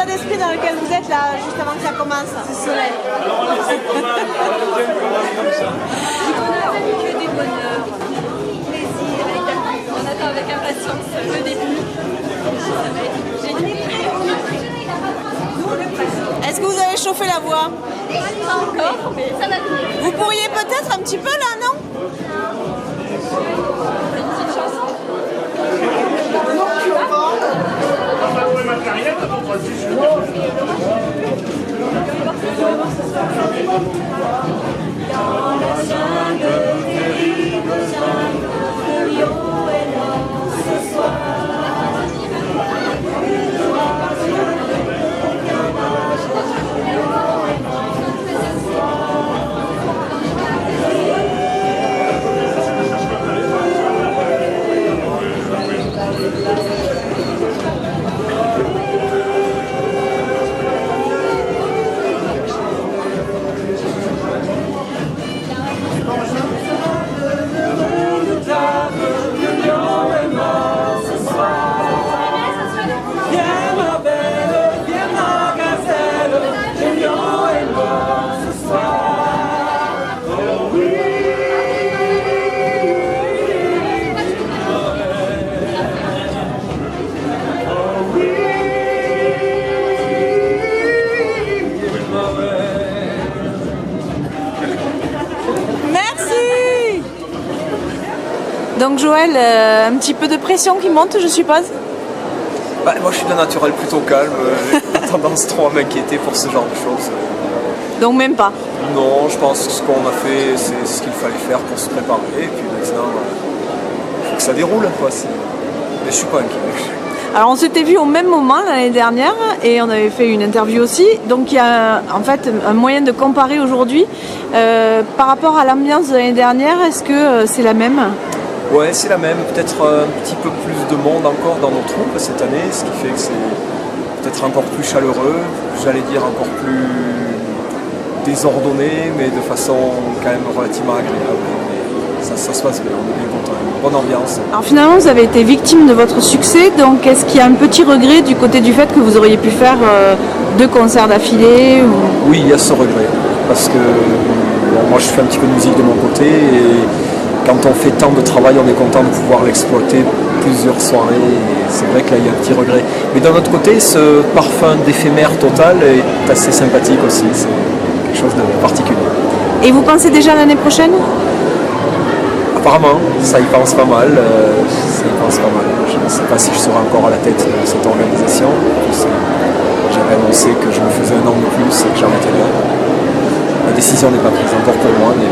l'état d'esprit dans lequel vous êtes là, juste avant que ça commence? C'est soleil. Du bonheur, que des bonheurs, plaisir, on attend avec impatience le début. Ça va être génial. Est-ce que vous avez chauffé la voix? Pas encore, mais ça va venir. Vous pourriez peut-être un petit peu là, non? Une petite chanson. Dans la jungle, terrible jungle, le lion est mort ce soir. Donc Joël, un petit peu de pression qui monte, je suppose? Bah, moi je suis d'un naturel plutôt calme, j'ai pas tendance trop à m'inquiéter pour ce genre de choses. Donc même pas? Non, je pense que ce qu'on a fait, c'est ce qu'il fallait faire pour se préparer, et puis maintenant, il faut que ça déroule, quoi. Mais je suis pas inquiet. Alors on s'était vu au même moment l'année dernière et on avait fait une interview aussi. Donc il y a en fait un moyen de comparer aujourd'hui. Par rapport à l'ambiance de l'année dernière, est-ce que c'est la même? Ouais, c'est la même, peut-être un petit peu plus de monde encore dans nos troupes cette année, ce qui fait que c'est peut-être encore plus chaleureux, j'allais dire encore plus désordonné, mais de façon quand même relativement agréable. Ça se passe bien, on est bien content, une bonne ambiance. Alors finalement, vous avez été victime de votre succès, donc est-ce qu'il y a un petit regret du côté du fait que vous auriez pu faire 2 concerts d'affilée ou... Oui, il y a ce regret, parce que bon, moi je fais un petit peu de musique de mon côté, et quand on fait tant de travail, on est content de pouvoir l'exploiter plusieurs soirées, et c'est vrai que là il y a un petit regret. Mais d'un autre côté, ce parfum d'éphémère total est assez sympathique aussi, c'est quelque chose de particulier. Et vous pensez déjà à l'année prochaine? Apparemment, ça y pense pas mal. Je ne sais pas si je serai encore à la tête de cette organisation. J'avais annoncé que je me faisais un an de plus et que j'arrêtais là. La décision n'est pas prise encore pour moi, mais...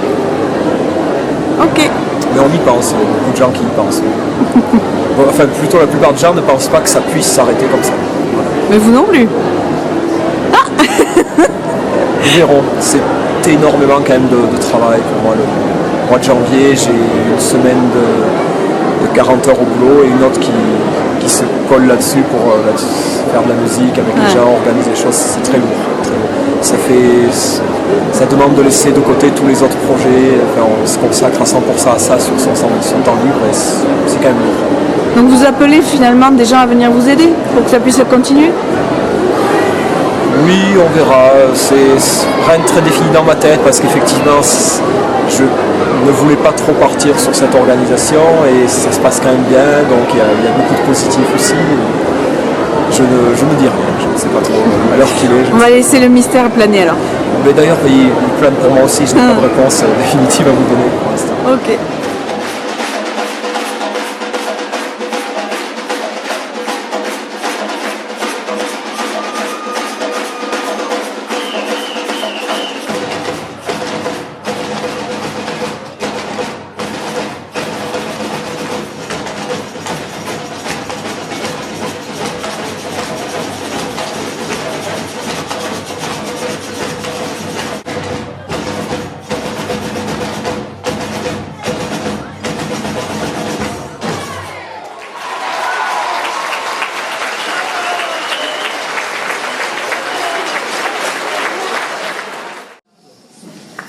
Ok. Mais on y pense, il y a beaucoup de gens qui y pensent. Bon, enfin, plutôt la plupart des gens ne pensent pas que ça puisse s'arrêter comme ça. Voilà. Mais vous non plus. Nous verrons. C'est énormément quand même de travail pour moi. Le mois de janvier, j'ai une semaine de 40 heures au boulot et une autre qui se colle là-dessus pour faire de la musique avec les gens, organiser des choses. C'est très lourd. Ça demande de laisser de côté tous les autres projets. Enfin, on se consacre à 100% à ça sur son temps libre et c'est quand même lourd. Donc vous appelez finalement des gens à venir vous aider pour que ça puisse continuer? Oui, on verra. C'est rien de très défini dans ma tête parce qu'effectivement, je ne voulais pas trop partir sur cette organisation et ça se passe quand même bien. Donc il y a beaucoup de positifs aussi. Je ne dis rien, je ne sais pas trop à l'heure qu'il est. On va laisser le mystère planer alors. Mais d'ailleurs, il plane pour moi aussi. Je n'ai pas de réponse définitive à vous donner pour l'instant. Ok.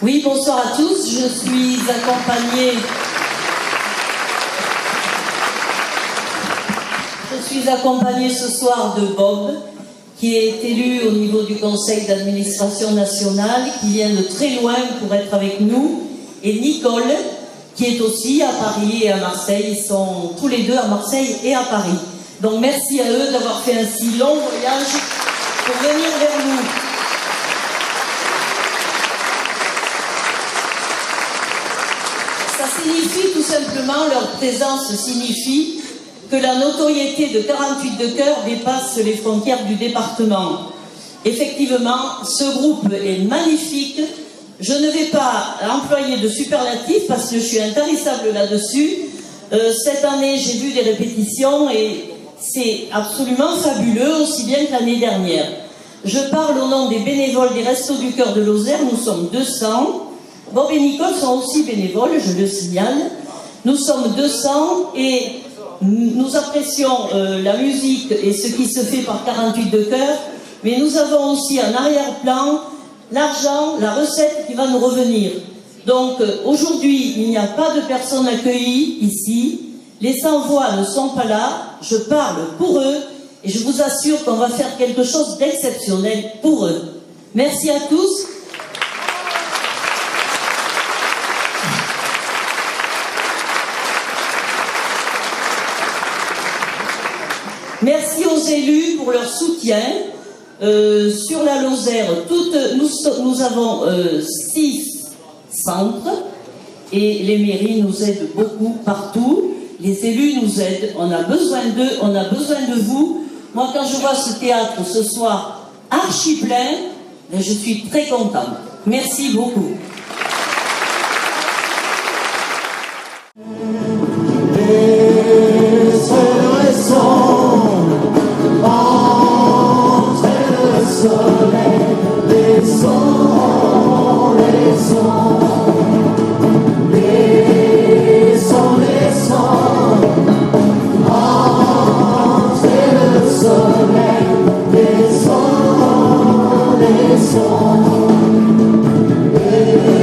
Oui, bonsoir à tous. Je suis accompagnée ce soir de Bob, qui est élu au niveau du conseil d'administration nationale, qui vient de très loin pour être avec nous, et Nicole, qui est aussi à Paris et à Marseille. Ils sont tous les deux à Marseille et à Paris. Donc merci à eux d'avoir fait un si long voyage pour venir vers nous. Ça signifie tout simplement, leur présence signifie que la notoriété de 48 de cœur dépasse les frontières du département. Effectivement, ce groupe est magnifique. Je ne vais pas employer de superlatifs parce que je suis intarissable là-dessus. Cette année, j'ai vu des répétitions et c'est absolument fabuleux, aussi bien que l'année dernière. Je parle au nom des bénévoles des Restos du Cœur de Lozère. Nous sommes 200. Bob et Nicole sont aussi bénévoles, je le signale. Nous sommes 200 et nous apprécions la musique et ce qui se fait par 48 de cœur, mais nous avons aussi en arrière-plan l'argent, la recette qui va nous revenir. Donc aujourd'hui, il n'y a pas de personnes accueillies ici. Les sans-voix ne sont pas là. Je parle pour eux et je vous assure qu'on va faire quelque chose d'exceptionnel pour eux. Merci à tous. Merci aux élus pour leur soutien. Sur la Lozère, nous avons 6 centres et les mairies nous aident beaucoup partout. Les élus nous aident. On a besoin d'eux, on a besoin de vous. Moi, quand je vois ce théâtre ce soir archi plein, je suis très contente. Merci beaucoup. Les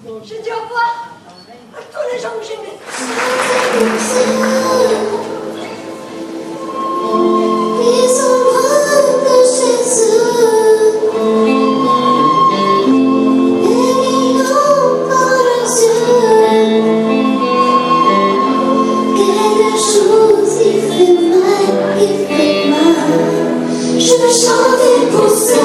J'ai dit au revoir à tous les gens que j'aimais. Ils sont loin de chez eux et ils n'ont pas leurs yeux. Quelque chose qui fait mal. Je veux chanter pour ça.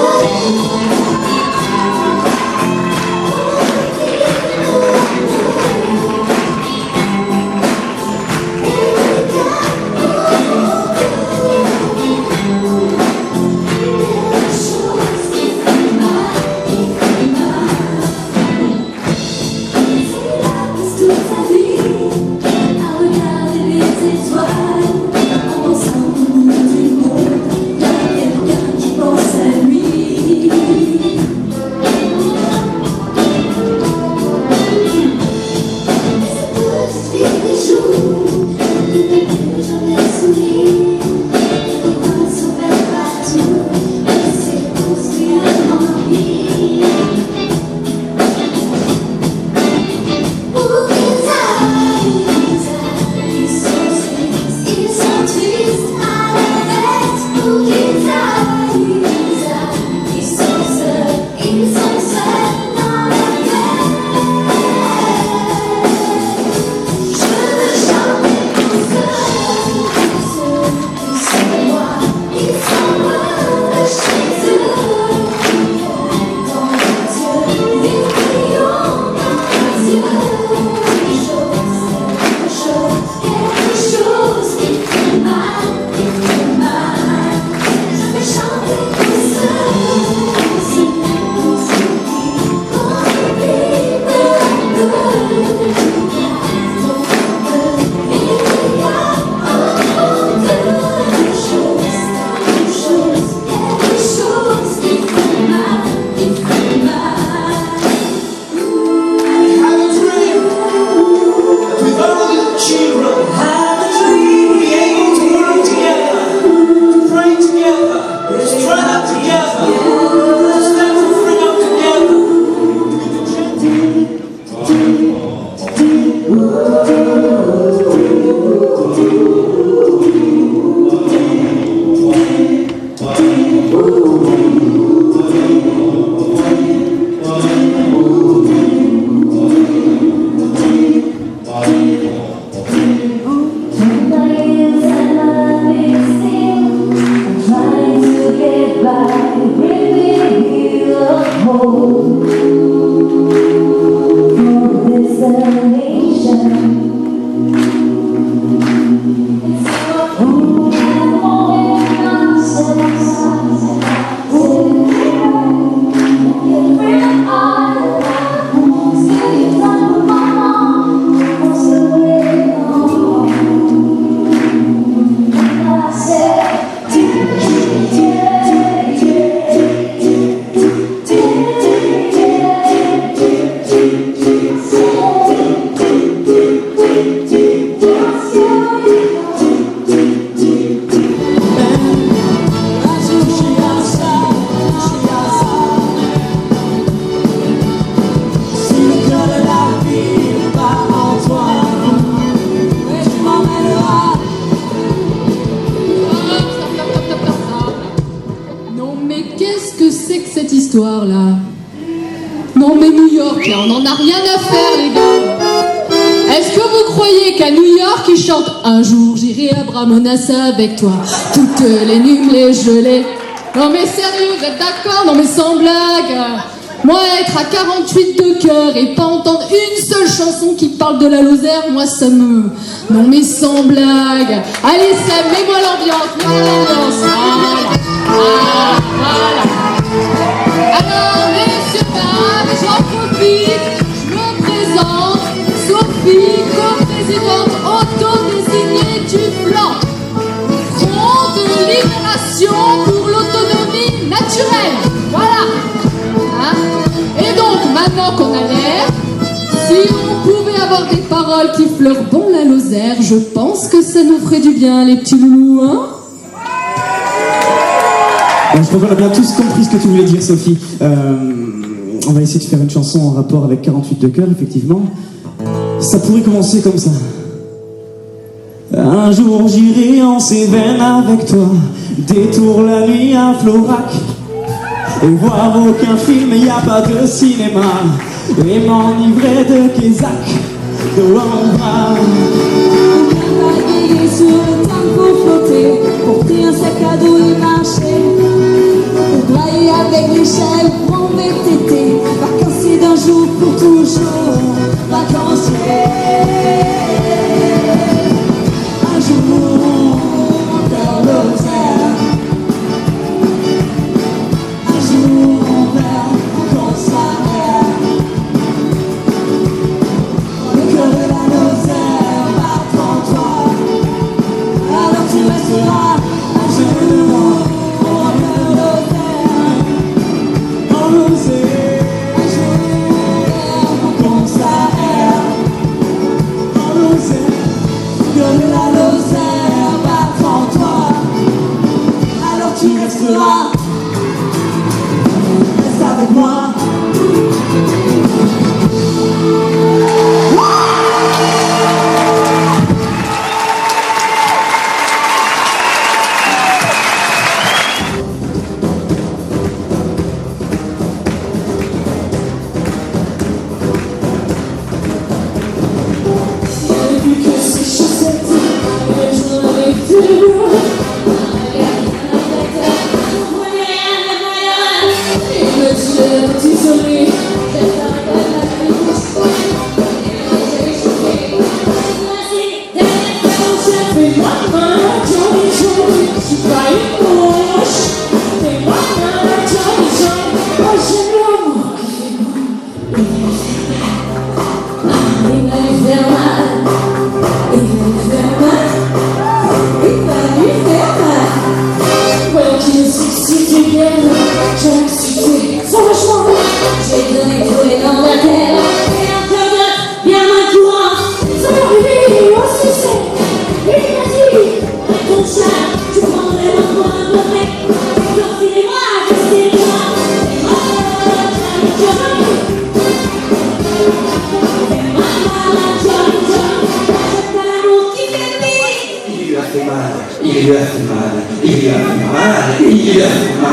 Là. Non mais New York, là, on n'en a rien à faire les gars. Est-ce que vous croyez qu'à New York ils chantent un jour j'irai à Bramonassa avec toi, toutes les nuits les gelées. Non mais sérieux, vous êtes d'accord? Non mais sans blague. Moi être à 48 de cœur et pas entendre une seule chanson qui parle de la Lozère, moi ça me... Non mais sans blague. Allez Sam, mets-moi l'ambiance, voilà. Alors, messieurs, dames, j'en profite, je me présente, Sophie, co-présidente auto-désignée du Blanc, Front de libération pour l'autonomie naturelle. Voilà. Hein? Et donc, maintenant qu'on a l'air, si on pouvait avoir des paroles qui fleurent bon la Lozère, je pense que ça nous ferait du bien, les petits loulous, hein? Je crois qu'on a bien tous compris ce que tu voulais dire, Sophie. on va essayer de faire une chanson en rapport avec 48 de cœur, effectivement. Ça pourrait commencer comme ça. Un jour j'irai en Cévennes avec toi, détour la nuit à Florac, et voir aucun film, y a pas de cinéma, et m'enivrer de Kézak, de Wamba. Naviguer sur le tango flotter, porter un sac à dos et marcher, brailler avec l'échelle, mon VTT, vacancier d'un jour pour toujours, vacancier. Un jour, vers l'Auxerre, un jour, vers Consaire, le cœur de la Lozère bat en toi, alors tu resteras un jour, vers l'Auxerre, En Lozère, un jour, vers Consaire, en Lozère, le cœur de la Lozère bat en toi, alors tu resteras, reste avec moi. Depuis que ces chaussettes, j'en avais plus loin. Et me dire, petit soleil, fais-moi mal, Johnny Johnny, je suis pas une mouche. Fais-moi mal, Johnny Johnny, moi j'aime l'amour qui fait mal. Il va lui faire mal, il va lui faire mal, il va lui faire mal. Ouais, qui me suscite bien, j'ai insulté sauvagement, j'ai donné tous les noms de la terre, et un peu de bien ma courant, ça m'a arrivé au succès. Il m'a dit, ton chat, tu prendrais ma foi un peu près, sortez-moi, restez-moi, Il lui a fait mal, il lui a fait mal, il lui a fait mal, il lui a fait mal.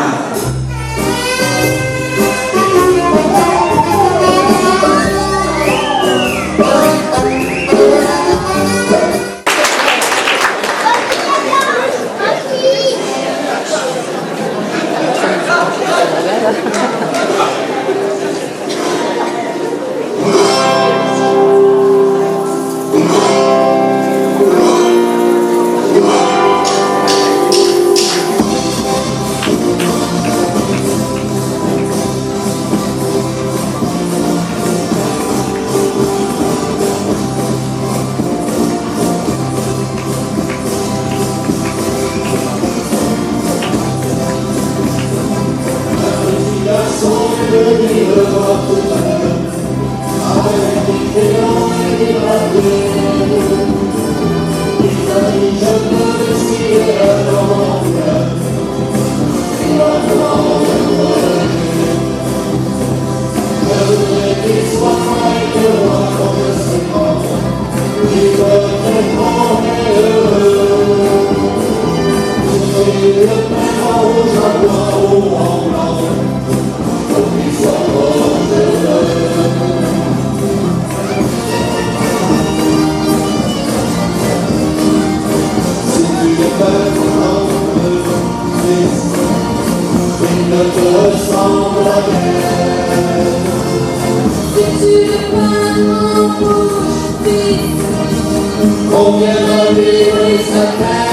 On vient de vivre et ça fait